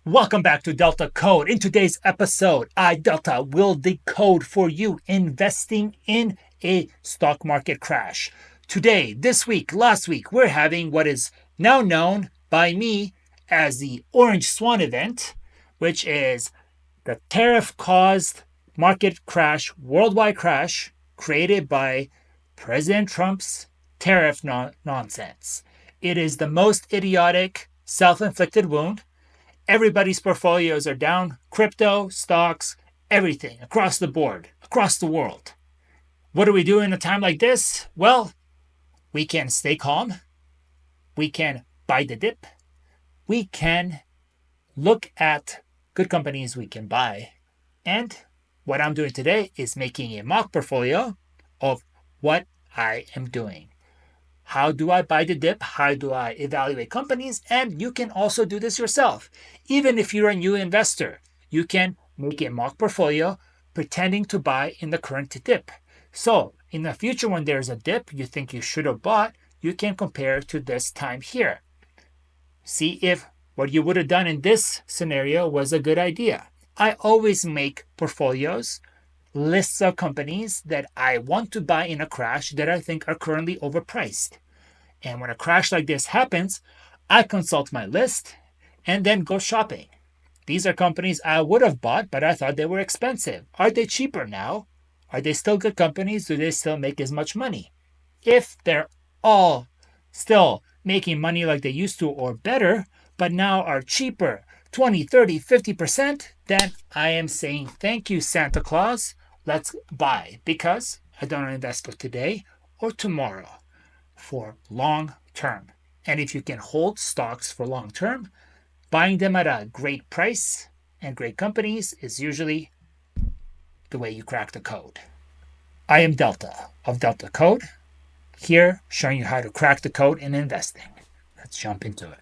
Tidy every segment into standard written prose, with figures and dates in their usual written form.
Welcome back to Delta Code. In today's episode, I, Delta, will decode for you investing in a stock market crash. Today, this week, last week, we're having what is now known by me as the Orange Swan Event, which is the tariff caused market crash, worldwide crash created by President Trump's tariff nonsense. It is the most idiotic, self inflicted wound. Everybody's portfolios are down. Crypto, stocks, everything across the board, across the world. What do we do in a time like this? Well, we can stay calm. We can buy the dip. We can look at good companies we can buy. And what I'm doing today is making a mock portfolio of what I am doing. How do I buy the dip? How do I evaluate companies? And you can also do this yourself. Even if you're a new investor, you can make a mock portfolio pretending to buy in the current dip. So in the future, when there's a dip you think you should have bought, you can compare to this time here. See if what you would have done in this scenario was a good idea. I always make portfolios, lists of companies that I want to buy in a crash that I think are currently overpriced. And when a crash like this happens, I consult my list and then go shopping. These are companies I would have bought, but I thought they were expensive. Are they cheaper now? Are they still good companies? Do they still make as much money? If they're all still making money like they used to or better, but now are cheaper 20, 30, 50%, then I am saying thank you, Santa Claus. Let's buy because I don't invest for today or tomorrow, for long term. And if you can hold stocks for long term, buying them at a great price and great companies is usually the way you crack the code. I am Delta of Delta Code, here showing you how to crack the code in investing. Let's jump into it.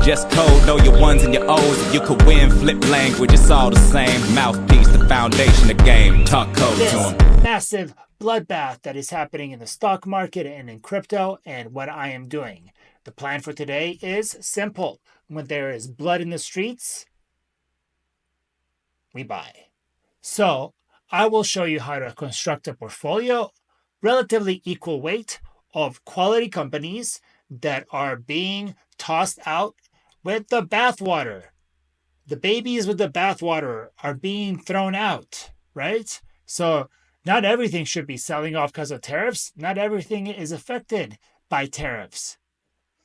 Just code, know your ones and your O's. You could win, flip language, it's all the same. Mouthpiece, the foundation of the game. Talk code to them. Massive bloodbath that is happening in the stock market and in crypto, and what I am doing. The plan for today is simple. When there is blood in the streets, we buy. So I will show you how to construct a portfolio, relatively equal weight of quality companies that are being tossed out with the bathwater. The babies with the bathwater are being thrown out, right? So not everything should be selling off because of tariffs. Not everything is affected by tariffs.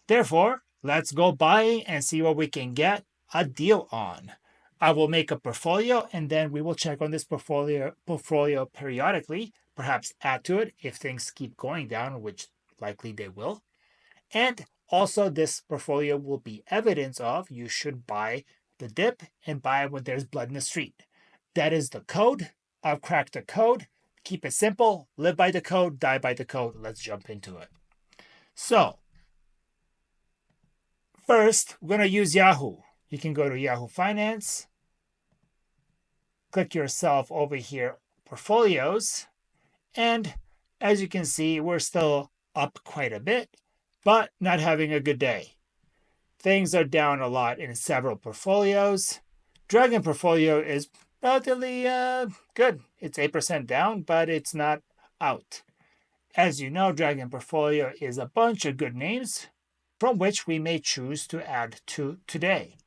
Therefore, let's go buy and see what we can get a deal on. I will make a portfolio and then we will check on this portfolio periodically, perhaps add to it if things keep going down, which likely they will. And also, this portfolio will be evidence of you should buy the dip and buy when there's blood in the street. That is the code. I've cracked the code. Keep it simple. Live by the code, die by the code. Let's jump into it. So, first, we're going to use Yahoo. You can go to Yahoo Finance, click yourself over here, portfolios, and as you can see, we're still up quite a bit, but not having a good day. Things are down a lot in several portfolios. Dragon portfolio is relatively good. It's 8% down, but it's not out. As you know, Dragon portfolio is a bunch of good names from which we may choose to add to today.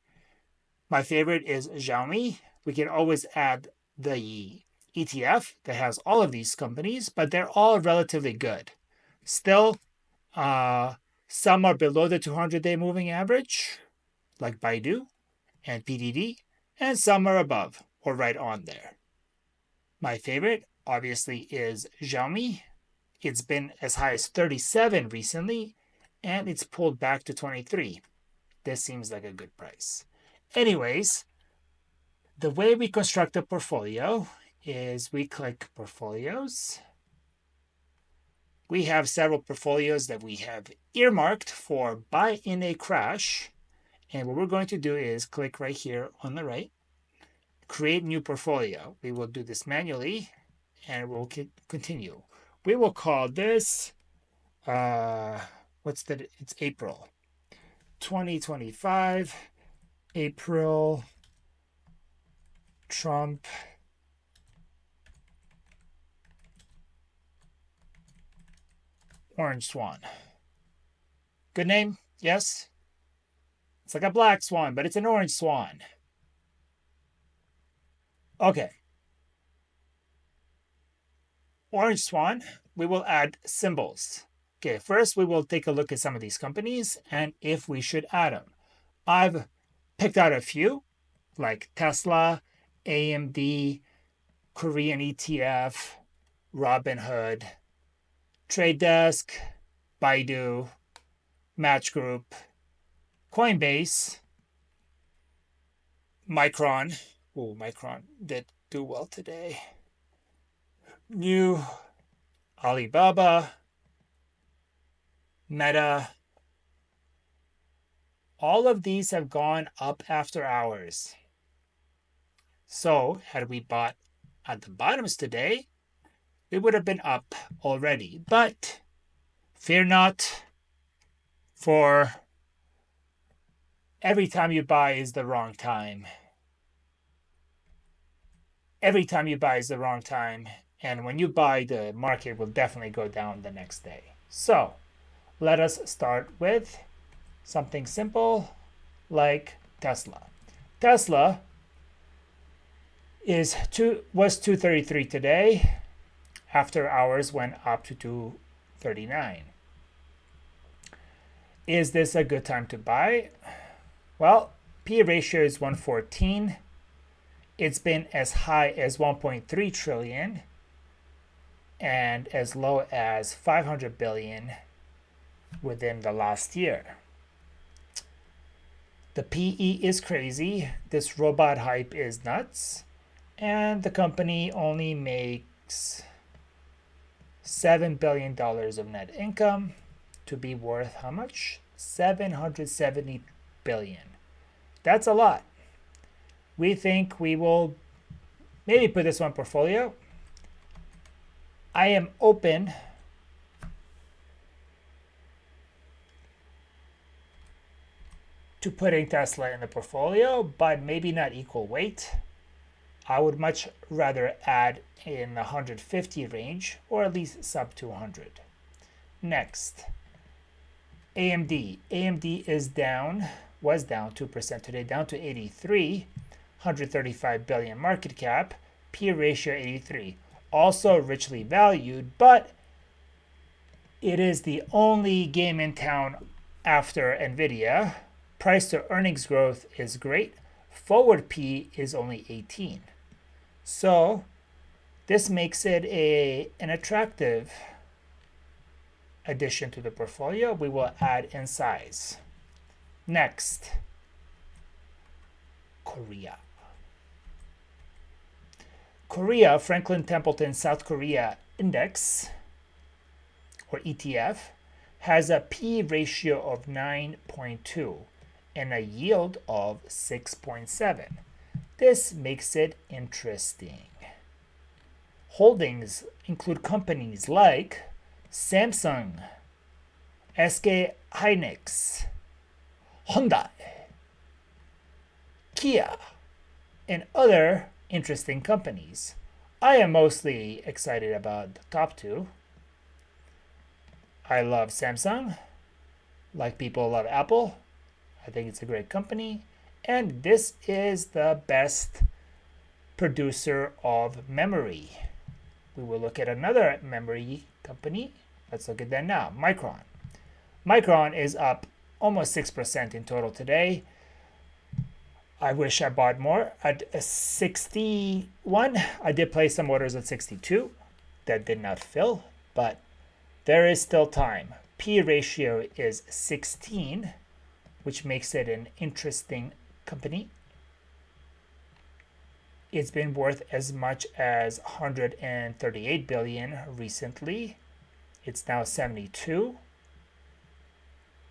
My favorite is Xiaomi. We can always add the ETF that has all of these companies, but they're all relatively good. Still, some are below the 200-day moving average, like Baidu and PDD, and some are above or right on there. My favorite, obviously, is Xiaomi. It's been as high as 37 recently, and it's pulled back to 23. This seems like a good price. Anyways, the way we construct a portfolio is we click Portfolios. We have several portfolios that we have earmarked for buy in a crash. And what we're going to do is click right here on the right, create new portfolio. We will do this manually and we'll continue. We will call this, it's April 2025 April Trump Orange Swan. Good name? Yes? It's like a black swan, but it's an orange swan. Okay. Orange swan, we will add symbols. Okay, first we will take a look at some of these companies and if we should add them. I've picked out a few like Tesla, AMD, Korean ETF, Robinhood, Trade Desk, Baidu, Match Group, Coinbase, Micron. Oh, Micron did do well today. New Alibaba, Meta. All of these have gone up after hours. So, had we bought at the bottoms today, we would have been up already. But fear not, for every time you buy is the wrong time. Every time you buy is the wrong time. And when you buy, the market will definitely go down the next day. So, let us start with something simple like Tesla. Tesla was 233 today. After hours went up to 239. Is this a good time to buy? Well, P ratio is 114. It's been as high as 1.3 trillion and as low as 500 billion within the last year. The PE is crazy. This robot hype is nuts. And the company only makes $7 billion of net income to be worth how much? 770 billion. That's a lot. We think we will maybe put this one portfolio. I am open to putting Tesla in the portfolio, but maybe not equal weight. I would much rather add in the 150 range or at least sub 200. Next, AMD. AMD was down 2% today, down to 83, 135 billion market cap, P ratio 83. Also richly valued, but it is the only game in town after Nvidia. Price to earnings growth is great. Forward P is only 18. So this makes it an attractive addition to the portfolio. We will add in size. Next, Korea. Korea, Franklin Templeton South Korea Index, or ETF, has a P ratio of 9.2 and a yield of 6.7. This makes it interesting. Holdings include companies like Samsung, SK Hynix, Honda, Kia, and other interesting companies. I am mostly excited about the top two. I love Samsung, like people love Apple. I think it's a great company. And this is the best producer of memory. We will look at another memory company. Let's look at that now. Micron. Micron is up almost 6% in total today. I wish I bought more at 61. I did place some orders at 62. That did not fill, but there is still time. P ratio is 16, which makes it an interesting company. It's been worth as much as 138 billion recently. It's now 72.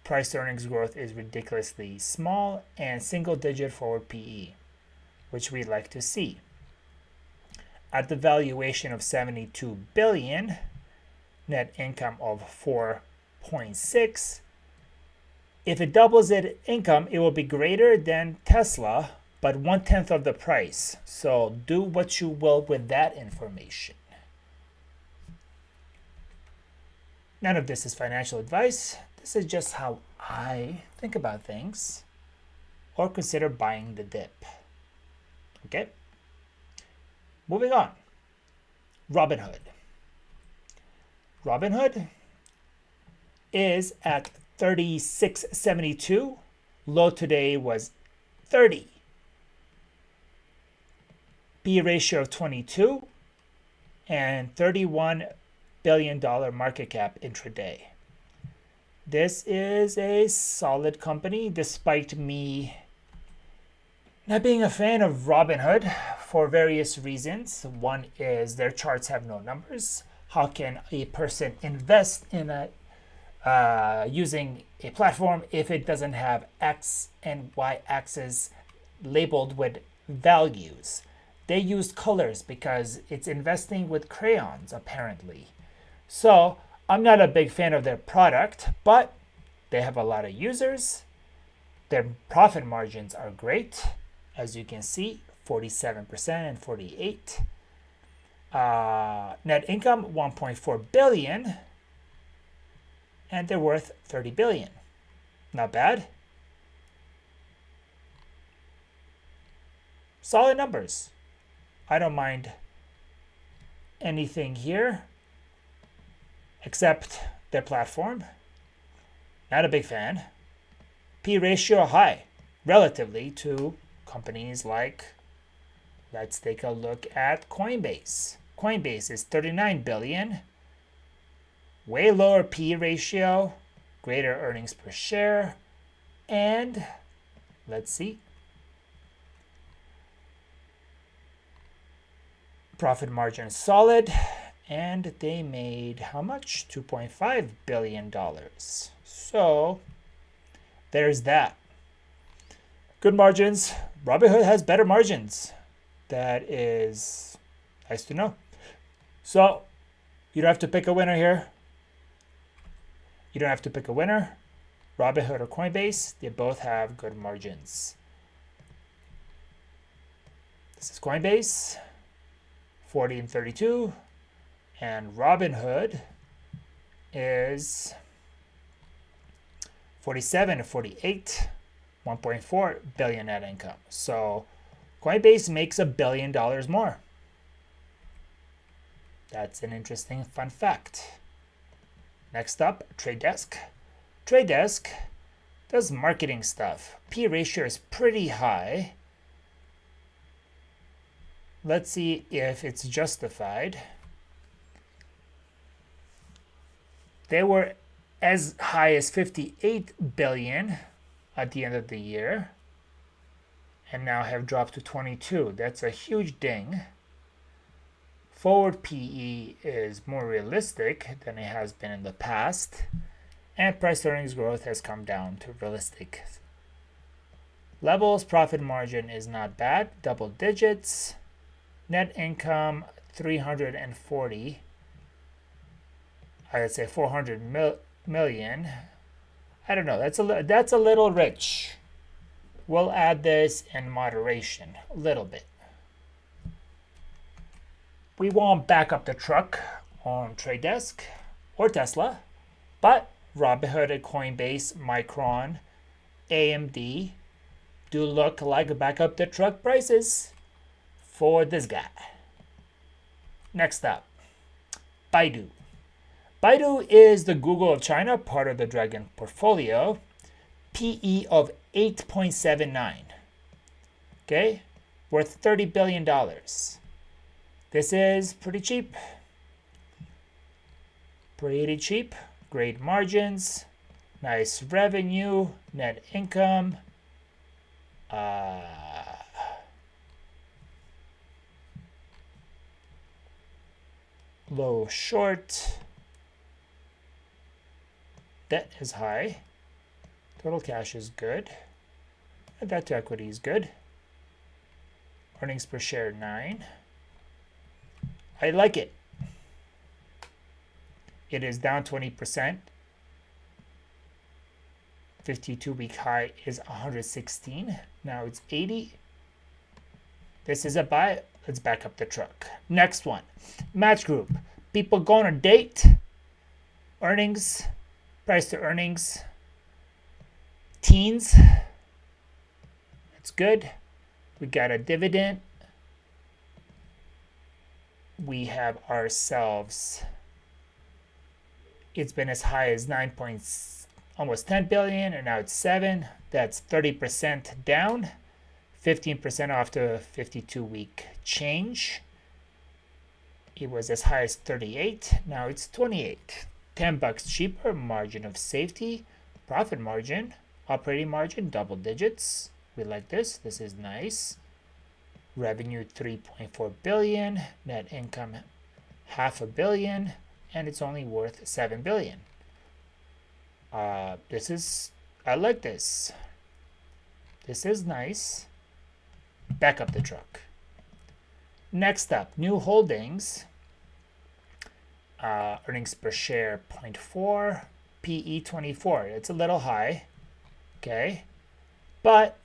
Price to earnings growth is ridiculously small and single digit forward PE, which we like to see. At the valuation of 72 billion, net income of 4.6, If it doubles its income, it will be greater than Tesla, but 1/10 of the price. So do what you will with that information. None of this is financial advice. This is just how I think about things or consider buying the dip. Okay? Moving on. Robinhood. Robinhood is at 36.72. Low today was 30. P ratio of 22 and $31 billion market cap intraday. This is a solid company despite me not being a fan of Robinhood for various reasons. One is their charts have no numbers. How can a person invest in using a platform if it doesn't have X and Y axis labeled with values? They used colors because it's investing with crayons, apparently. So I'm not a big fan of their product, but they have a lot of users. Their profit margins are great. As you can see, 47% and 48%. Net income, 1.4 billion. And they're worth 30 billion. Not bad. Solid numbers. I don't mind anything here except their platform. Not a big fan. P ratio high relatively to companies like, let's take a look at Coinbase. Coinbase is 39 billion. Way lower P ratio, greater earnings per share, and let's see. Profit margin solid, and they made how much? $2.5 billion. So there's that. Good margins. Robinhood has better margins. That is nice to know. So you don't have to pick a winner here. You don't have to pick a winner. Robinhood or Coinbase, they both have good margins. This is Coinbase, 40 and 32. And Robinhood is 47 and 48, 1.4 billion net income. So Coinbase makes $1 billion more. That's an interesting fun fact. Next up, Trade Desk. Trade Desk does marketing stuff. P ratio is pretty high. Let's see if it's justified. They were as high as 58 billion at the end of the year and now have dropped to 22. That's a huge ding. Forward PE is more realistic than it has been in the past, and price earnings growth has come down to realistic levels. Profit margin is not bad, double digits. Net income 340. I would say 400 million. I don't know. That's a little rich. We'll add this in moderation a little bit. We won't back up the truck on Trade Desk or Tesla, but Robinhood and Coinbase, Micron, AMD do look like back up the truck prices for this guy. Next up, Baidu. Baidu is the Google of China, part of the Dragon portfolio. PE of 8.79. Okay, worth $30 billion. This is pretty cheap. Pretty cheap. Great margins. Nice revenue. Net income. Low short. Debt is high. Total cash is good. And debt to equity is good. Earnings per share 9. I like it. It is down 20%. 52-week high is 116. Now it's 80. This is a buy. Let's back up the truck. Next one. Match Group. People go on a date. Earnings. Price to earnings. Teens. That's good. We got a dividend. We have ourselves, it's been as high as almost 10 billion, and now it's 7. That's 30% down, 15% off the 52-week change. It was as high as 38. Now it's 28. $10 cheaper. Margin of safety. Profit margin. Operating margin. Double digits. We like this. This is nice. Revenue 3.4 billion. Net income $500 million. And it's only worth 7 billion. I like this. This is nice. Back up the truck. Next up, new holdings. Earnings per share 0.4, PE 24. It's a little high, okay, but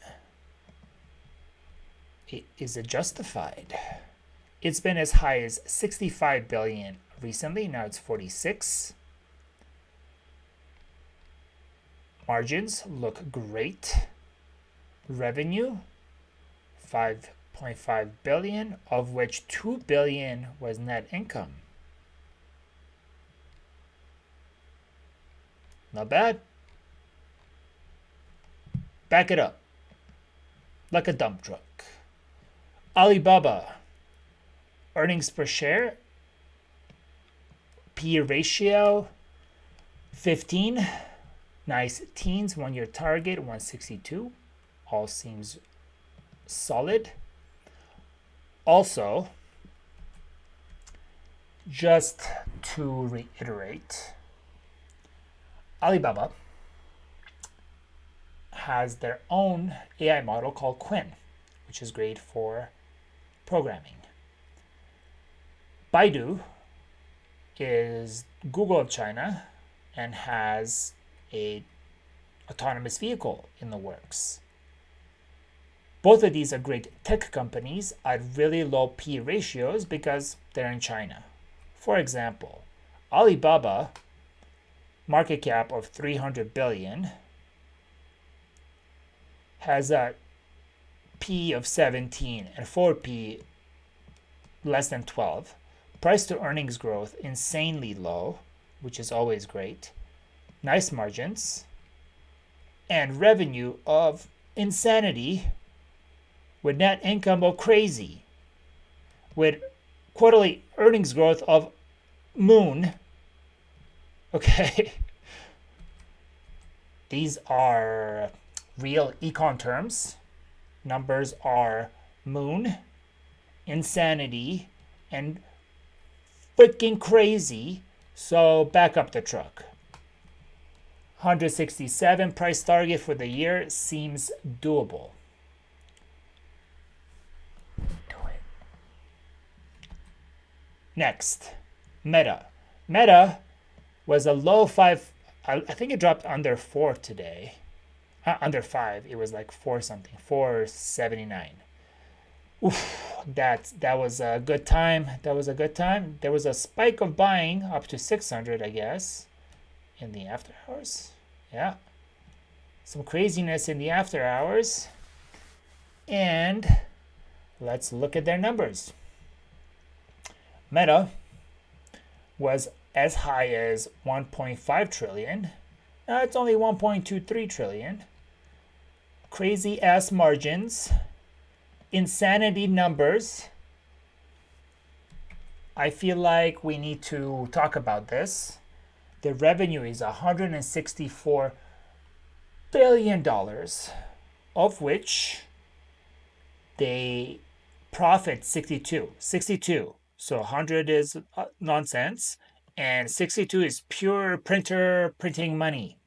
is it justified? It's been as high as 65 billion recently. Now it's 46. Margins look great. Revenue 5.5 billion, of which 2 billion was net income. Not bad. Back it up. Like a dump truck. Alibaba. Earnings per share. P/E ratio 15. Nice teens. 1-year target 162. All seems solid. Also, just to reiterate, Alibaba has their own AI model called Quinn, which is great for programming. Baidu is Google of China and has a autonomous vehicle in the works. Both of these are great tech companies at really low P/E ratios because they're in China. For example, Alibaba, market cap of 300 billion, has a P of 17 and forward P less than 12. Price to earnings growth insanely low, which is always great. Nice margins. And revenue of insanity with net income of crazy. With quarterly earnings growth of moon. Okay. These are real econ terms. Numbers are moon, insanity, and freaking crazy. So back up the truck. 167 price target for the year seems doable. Do it. Next, Meta. Meta was a low 5. I think it dropped under 4 today. Under 5. It was like 4 something. 479. Oof, that was a good time. That was a good time. There was a spike of buying up to 600, I guess, in the after hours. Yeah. Some craziness in the after hours. And let's look at their numbers. Meta was as high as 1.5 trillion. Now it's only 1.23 trillion. Crazy ass margins. Insanity numbers. I feel like we need to talk about this. The revenue is $164 billion, of which they profit 62. 62. So 100 is nonsense, and 62 is pure printer printing money.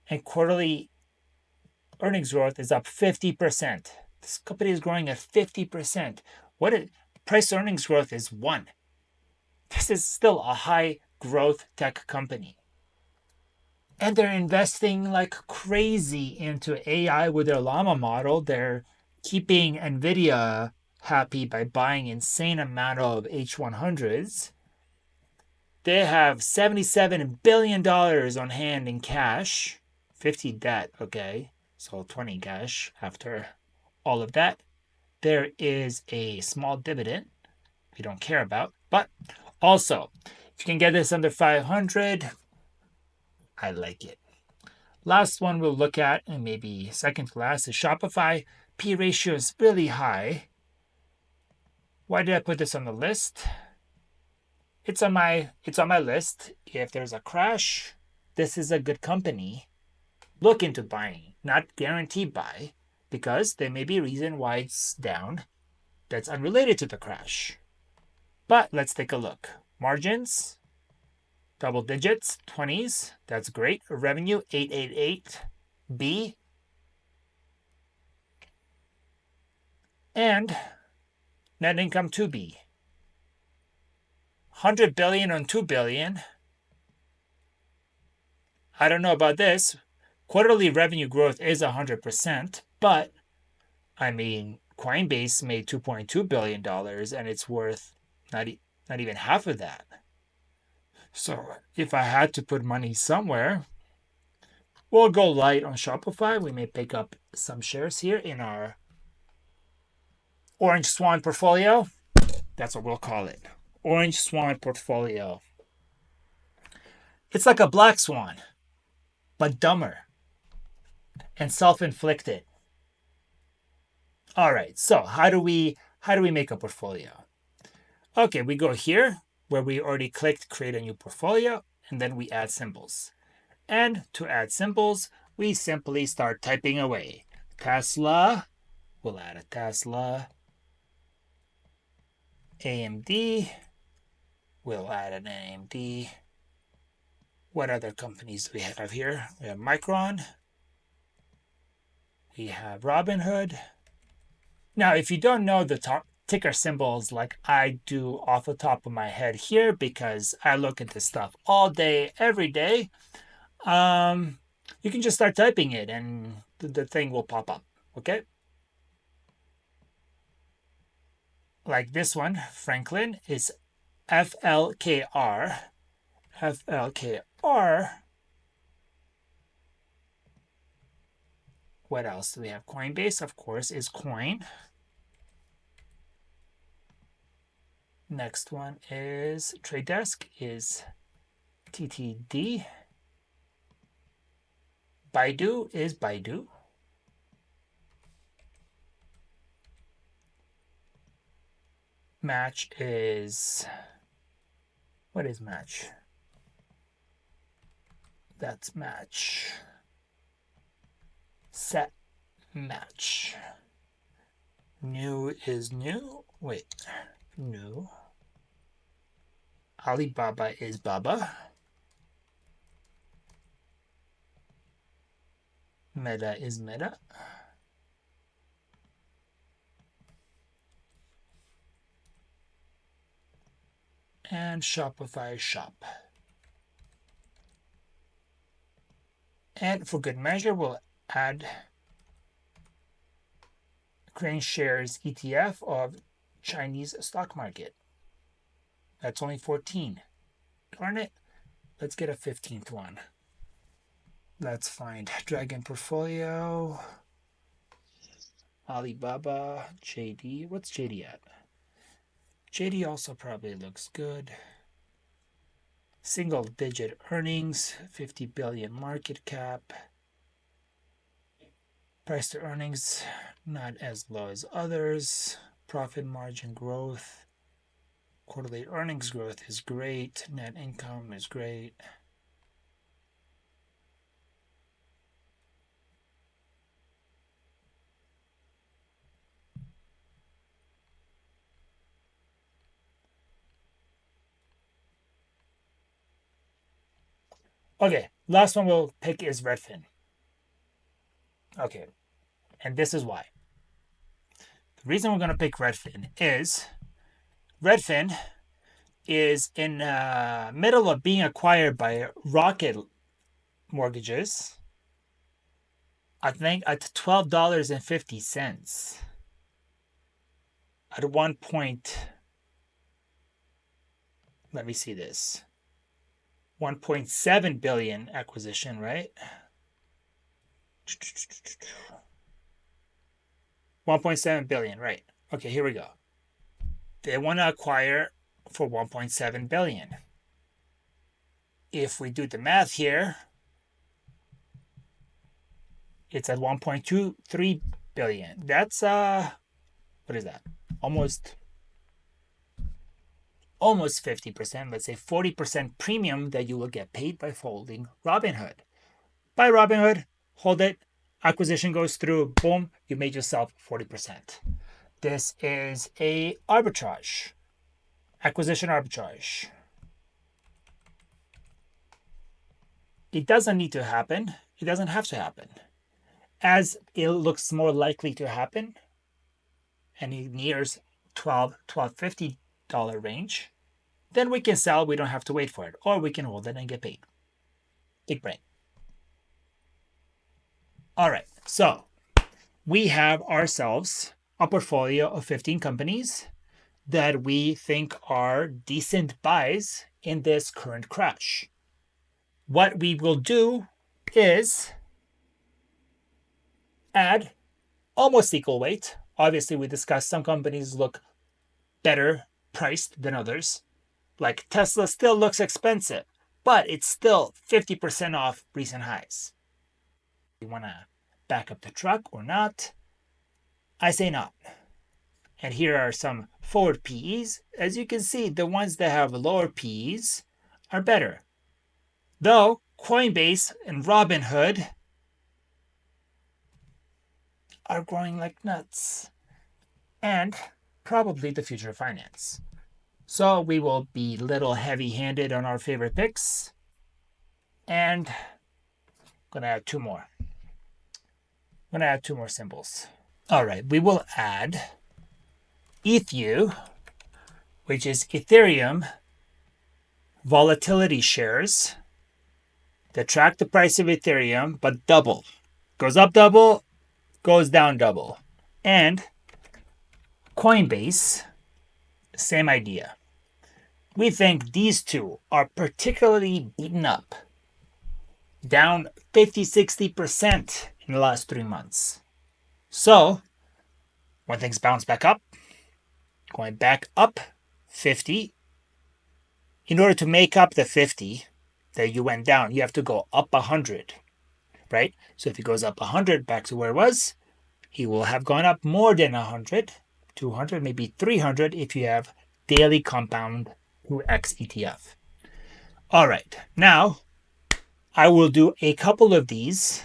And quarterly earnings growth is up 50%. This company is growing at 50%. Price earnings growth is 1. This is still a high growth tech company. And they're investing like crazy into AI with their Llama model. They're keeping Nvidia happy by buying insane amount of H100s. They have $77 billion on hand in cash, 50 debt, okay? So 20 cash after all of that. There is a small dividend we don't care about, but also, if you can get this under 500, I like it. Last one we'll look at, and maybe second to last, is Shopify. P ratio is really high. Why did I put this on the list? It's on my list. If there's a crash, this is a good company. Look into buying, not guarantee buy, because there may be a reason why it's down that's unrelated to the crash. But let's take a look. Margins, double digits, 20s. That's great. Revenue, 888. B. And net income, 2B. 100 billion on 2 billion. I don't know about this. Quarterly revenue growth is 100%, but I mean, Coinbase made $2.2 billion and it's worth not even half of that. So if I had to put money somewhere, we'll go light on Shopify. We may pick up some shares here in our Orange Swan portfolio. That's what we'll call it. Orange Swan portfolio. It's like a black swan, but dumber and self-inflicted. All right, so how do we make a portfolio? Okay, we go here where we already clicked create a new portfolio, and then we add symbols. And to add symbols, we simply start typing away. Tesla, we'll add a Tesla. AMD, we'll add an AMD. What other companies do we have here? We have Micron. We have Robinhood. Now, if you don't know the ticker symbols like I do off the top of my head here, because I look into stuff all day, every day, you can just start typing it and the thing will pop up, okay? Like this one, Franklin, is FLKR. FLKR. What else do we have? Coinbase, of course, is coin. Next one is Trade Desk, is TTD. Baidu is Baidu. Match is, what is Match? That's Match. Set Match. New is new. Wait, new. Alibaba is Baba. Meta is Meta. And Shopify Shop. And for good measure, we'll add Crane Shares ETF of Chinese stock market. That's only 14. Darn it. Let's get a 15th one. Let's find Dragon Portfolio. Alibaba, JD. What's JD at? JD also probably looks good. Single digit earnings, 50 billion market cap. Price to earnings, not as low as others. Profit margin growth. Quarterly earnings growth is great. Net income is great. Okay, last one we'll pick is Redfin. Okay, and this is why. The reason we're going to pick Redfin is in the middle of being acquired by Rocket mortgages, I think at $12.50. At one point, let me see this. 1.7 billion acquisition, right? 1.7 billion, right? Okay, here we go. They want to acquire for 1.7 billion. If we do the math here, it's at 1.23 billion. That's what is that? Almost 50%, let's say 40% premium that you will get paid by holding Robinhood. Buy Robinhood, hold it, acquisition goes through, boom, you made yourself 40%. This is a arbitrage, acquisition arbitrage. It doesn't need to happen. It doesn't have to happen. As it looks more likely to happen, and it nears $12.50 range, then we can sell. We don't have to wait for it, or we can hold it and get paid. Big brain. All right, so we have ourselves a portfolio of 15 companies that we think are decent buys in this current crash. What we will do is add almost equal weight. Obviously, we discussed some companies look better priced than others. Like Tesla still looks expensive, but it's still 50% off recent highs. You want to back up the truck or not? I say not. And here are some forward PEs. As you can see, the ones that have lower PEs are better. Though Coinbase and Robinhood are growing like nuts. And probably the future of finance. So we will be a little heavy-handed on our favorite picks. And I'm going to add two more. I'm going to add two more symbols. All right, we will add ETHU, which is Ethereum volatility shares that track the price of Ethereum, but double. Goes up double, goes down double. And Coinbase, same idea. We think these two are particularly beaten up, down 50-60% in the last 3 months. So, when things bounce back up, going back up 50, in order to make up the 50 that you went down, you have to go up 100, right? So if he goes up 100 back to where it was, he will have gone up more than 100, 200, maybe 300 if you have daily compound 2x ETF. All right, now I will do a couple of these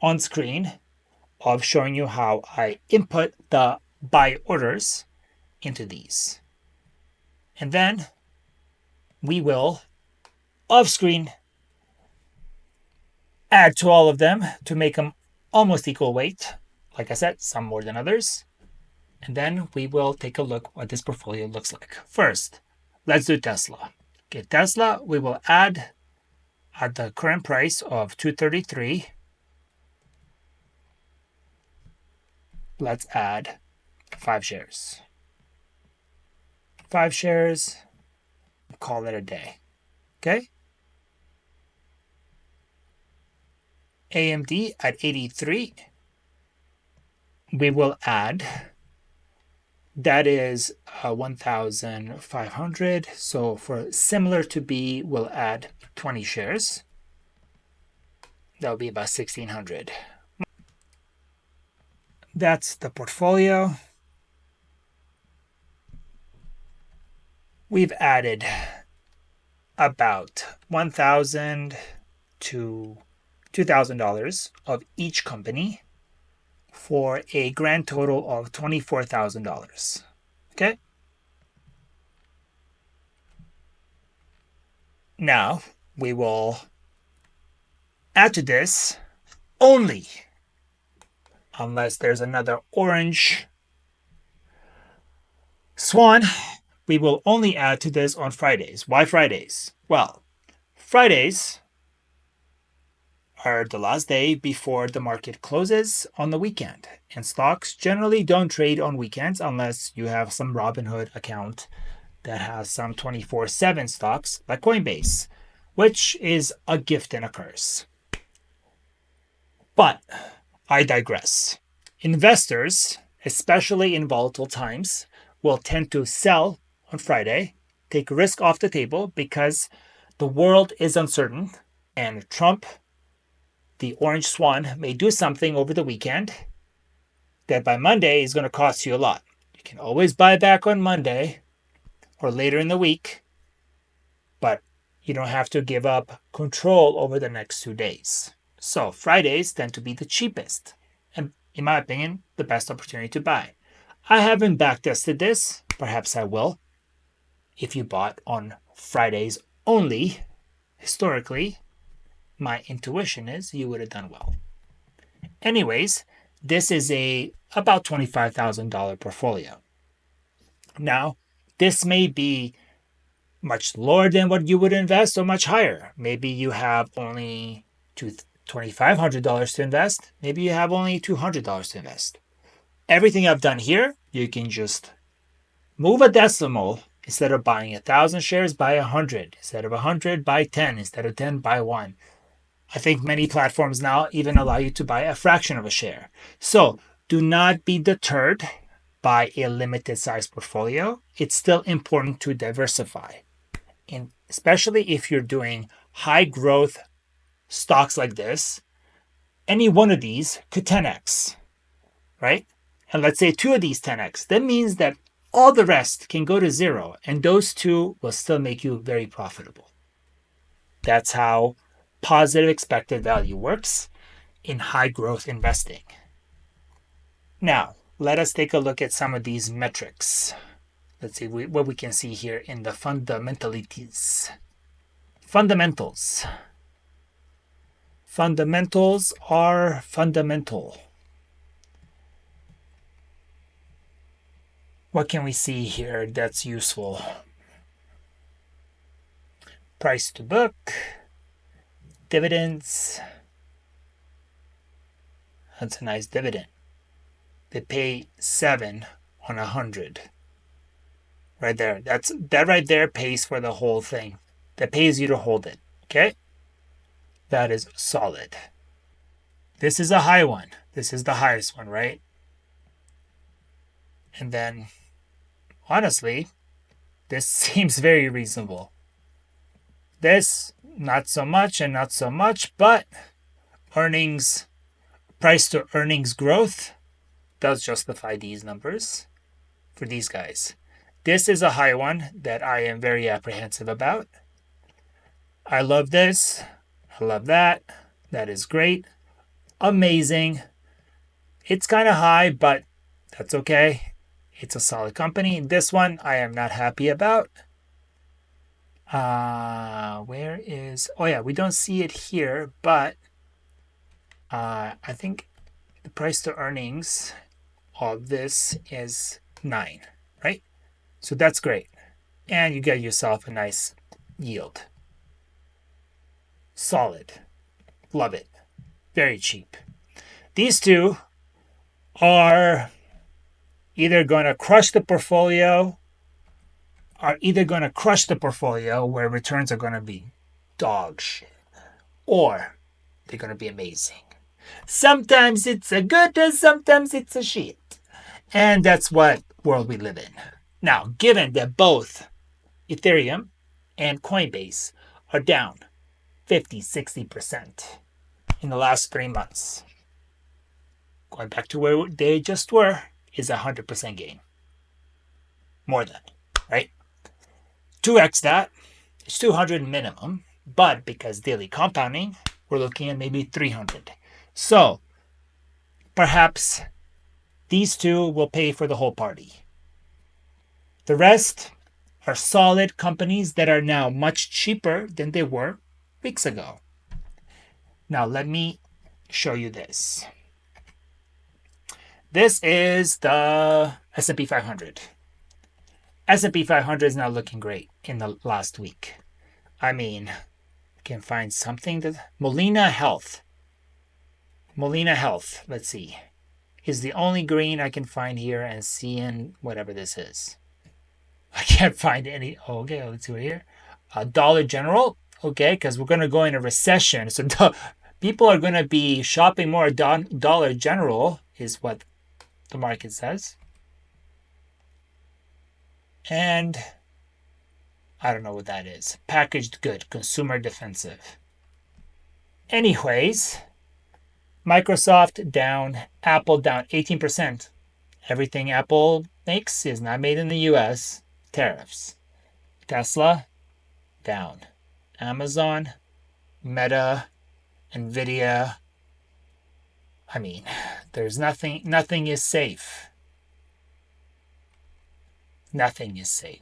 on screen of showing you how I input the buy orders into these. And then we will, off screen, add to all of them to make them almost equal weight. Like I said, some more than others. And then we will take a look what this portfolio looks like. First, let's do Tesla. Okay, Tesla, we will add at the current price of $233. Let's add 5 shares. 5 shares, call it a day. Okay? AMD at 83. We will add, that is 1,500. So for similar to B, we'll add 20 shares. That'll be about 1,600. That's the portfolio. We've added about $1,000 to $2,000 of each company for a grand total of $24,000. Okay? Now, we will add to this only, unless there's another orange swan, we will only add to this on Fridays. Why Fridays? Well, Fridays are the last day before the market closes on the weekend. And stocks generally don't trade on weekends unless you have some Robinhood account that has some 24/7 stocks like Coinbase, which is a gift and a curse. But I digress. Investors, especially in volatile times, will tend to sell on Friday, take risk off the table because the world is uncertain and Trump, the orange swan, may do something over the weekend that by Monday is going to cost you a lot. You can always buy back on Monday or later in the week, but you don't have to give up control over the next 2 days. So Fridays tend to be the cheapest and, in my opinion, the best opportunity to buy. I haven't backtested this. Perhaps I will. If you bought on Fridays only, historically, my intuition is you would have done well. Anyways, this is a about $25,000 portfolio. Now, this may be much lower than what you would invest or much higher. Maybe you have only $2,500 to invest. Maybe you have only $200 to invest. Everything I've done here, you can just move a decimal. Instead of buying 1,000 shares, buy 100. Instead of 100, buy 10. Instead of 10, buy 1. I think many platforms now even allow you to buy a fraction of a share. So do not be deterred by a limited size portfolio. It's still important to diversify. And especially if you're doing high growth stocks like this, any one of these could 10x, right? And let's say two of these 10x. That means that all the rest can go to zero, and those two will still make you very profitable. That's how positive expected value works in high growth investing. Now, let us take a look at some of these metrics. Let's see what we can see here in the fundamentals. Fundamentals. Fundamentals are fundamental. What can we see here that's useful? Price to book, dividends. That's a nice dividend. They pay 7 on 100. Right there. That right there pays for the whole thing. That pays you to hold it. Okay? That is solid. This is a high one. This is the highest one, right? And then, honestly, this seems very reasonable. This, not so much and not so much, but earnings, price to earnings growth does justify these numbers for these guys. This is a high one that I am very apprehensive about. I love this. I love that. That is great. Amazing. It's kind of high, but that's okay. It's a solid company. This one I am not happy about. Where is... Oh, yeah, we don't see it here, but I think the price to earnings of this is 9, right? So that's great. And you get yourself a nice yield. Solid. Love it. Very cheap. These two are either going to crush the portfolio where returns are going to be dog shit, or they're going to be amazing. Sometimes it's a good and sometimes it's a shit. And that's what world we live in. Now, given that both Ethereum and Coinbase are down 50-60% in the last 3 months, going back to where they just were is a 100% gain. More than, right? 2x that is 200 minimum, but because daily compounding, we're looking at maybe 300. So perhaps these two will pay for the whole party. The rest are solid companies that are now much cheaper than they were weeks ago. Now let me show you this. This is the S&P 500. S&P 500 is now looking great in the last week. I mean, you can find something that... Molina Health Molina Health, let's see, is the only green I can find here, and CN, whatever this is. I can't find any. Oh, okay, let's see what here. Dollar General, okay, because we're going to go in a recession. So people are going to be shopping more at Dollar General, is what the market says. And I don't know what that is. Packaged good, consumer defensive. Anyways, Microsoft down, Apple down 18%. Everything Apple makes is not made in the US. Tariffs. Tesla down. Amazon, Meta, Nvidia. I mean, there's nothing is safe. Nothing is safe.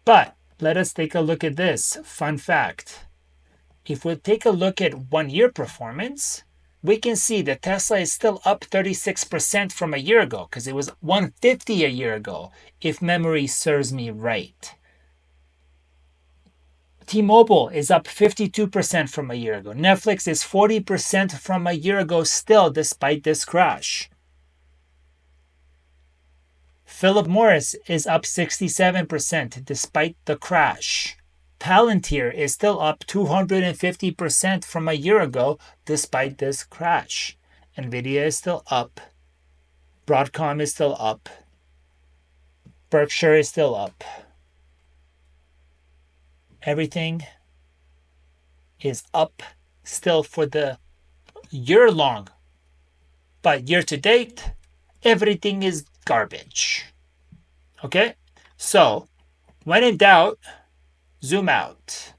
But let us take a look at this. Fun fact. If we take a look at 1 year performance, we can see that Tesla is still up 36% from a year ago, because it was 150 a year ago, if memory serves me right. T-Mobile is up 52% from a year ago. Netflix is 40% from a year ago still, despite this crash. Philip Morris is up 67% despite the crash. Palantir is still up 250% from a year ago despite this crash. Nvidia is still up. Broadcom is still up. Berkshire is still up. Everything is up still for the year long. But year to date, everything is garbage. Okay? So, when in doubt, zoom out.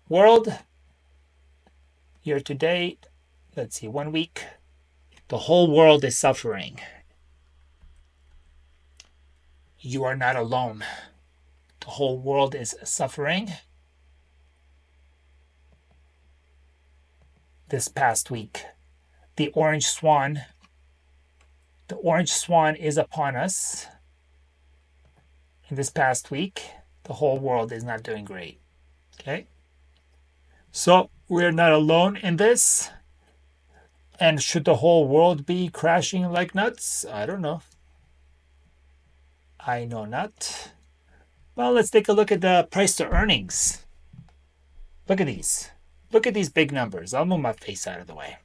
World, year to date, let's see, 1 week. The whole world is suffering. You are not alone. The whole world is suffering. This past week, the orange swan is upon us. In this past week, the whole world is not doing great. Okay? So, we're not alone in this. And should the whole world be crashing like nuts? I don't know. I know not. Well, let's take a look at the price to earnings. Look at these. Look at these big numbers. I'll move my face out of the way.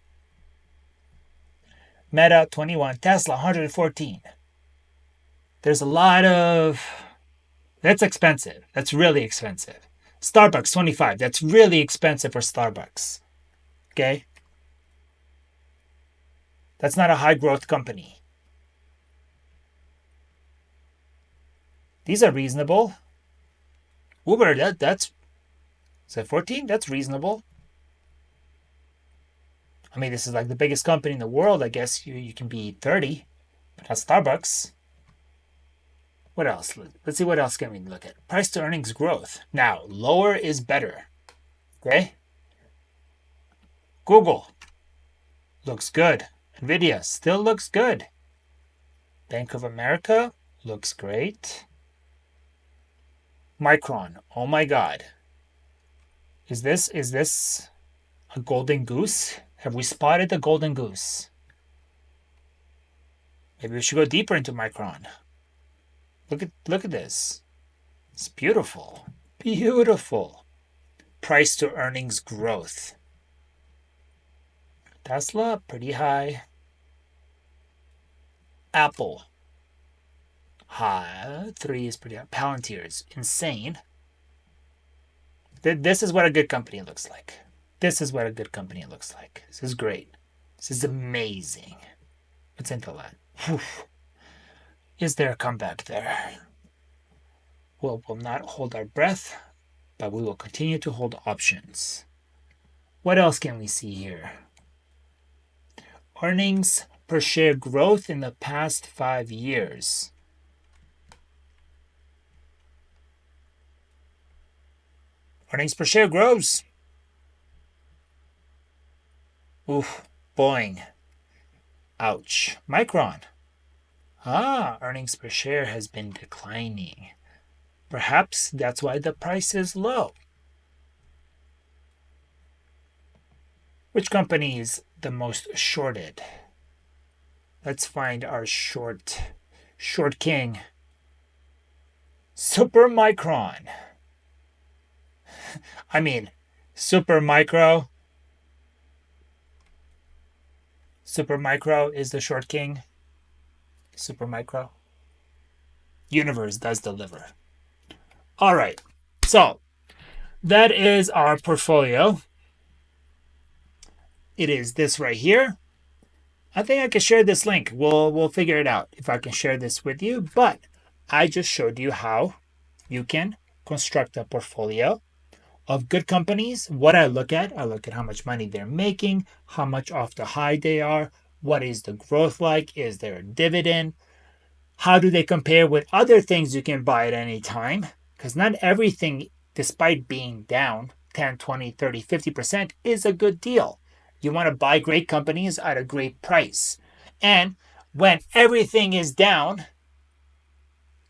Meta 21, Tesla 114. There's a lot of... That's expensive. That's really expensive. Starbucks 25. That's really expensive for Starbucks. Okay? That's not a high growth company. These are reasonable. Uber, that's... Is that 14? That's reasonable. I mean, this is like the biggest company in the world. I guess you can be 30, but not Starbucks. What else? Let's see what else can we look at. Price to earnings growth. Now, lower is better. Okay? Google looks good. Nvidia still looks good. Bank of America looks great. Micron, oh my God. Is this a golden goose? Have we spotted the golden goose? Maybe we should go deeper into Micron. Look at this. It's beautiful. Beautiful. Price to earnings growth. Tesla, pretty high. Apple, high. 3 is pretty high. Palantir is insane. This is what a good company looks like. This is what a good company looks like. This is great. This is amazing. What's into that? Whew. Is there a comeback there? We'll not hold our breath, but we will continue to hold options. What else can we see here? Earnings per share growth in the past 5 years. Earnings per share grows. Oof, Boeing. Ouch. Micron. Earnings per share has been declining. Perhaps that's why the price is low. Which companies the most shorted. Let's find our short king. Super Micron. I mean, Super Micro. Super Micro is the short king. Super Micro. Universe does deliver. All right. So that is our portfolio. It is this right here. I think I can share this link. We'll figure it out if I can share this with you. But I just showed you how you can construct a portfolio of good companies. What I look at how much money they're making, how much off the high they are, what is the growth like, is there a dividend, how do they compare with other things you can buy at any time? Because not everything, despite being down 10, 20, 30, 50%, is a good deal. You want to buy great companies at a great price. And when everything is down,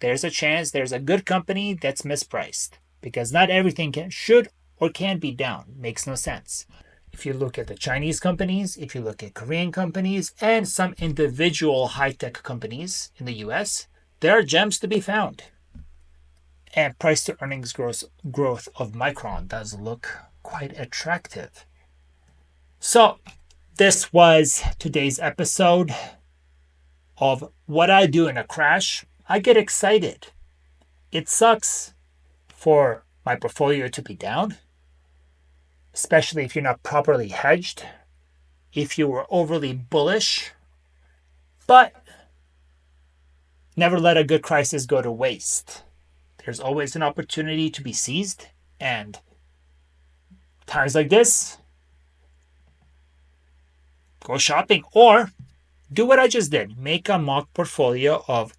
there's a chance there's a good company that's mispriced, because not everything should or can be down. Makes no sense. If you look at the Chinese companies, if you look at Korean companies, and some individual high-tech companies in the US, there are gems to be found. And price to earnings growth of Micron does look quite attractive. So this was today's episode of what I do in a crash. I get excited. It sucks for my portfolio to be down, especially if you're not properly hedged, if you were overly bullish. But never let a good crisis go to waste. There's always an opportunity to be seized, and times like this, go shopping or do what I just did. Make a mock portfolio of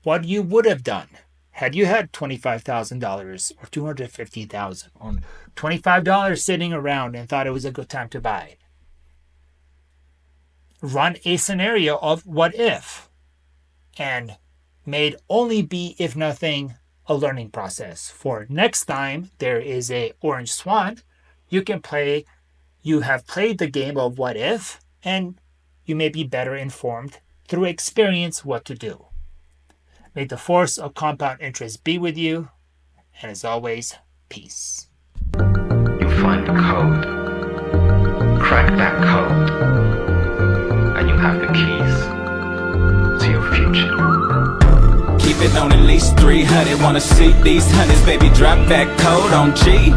what you would have done had you had $25,000 or $250,000 or $25 sitting around and thought it was a good time to buy. Run a scenario of what if, and may only be, if nothing, a learning process. For next time there is a orange swan, you have played the game of what if, and you may be better informed through experience what to do. May the force of compound interest be with you, and as always, peace. You find the code, crack that code, and you have the keys to your future. Keep it on at least 300. Wanna see these hundreds, baby, drop that code on G.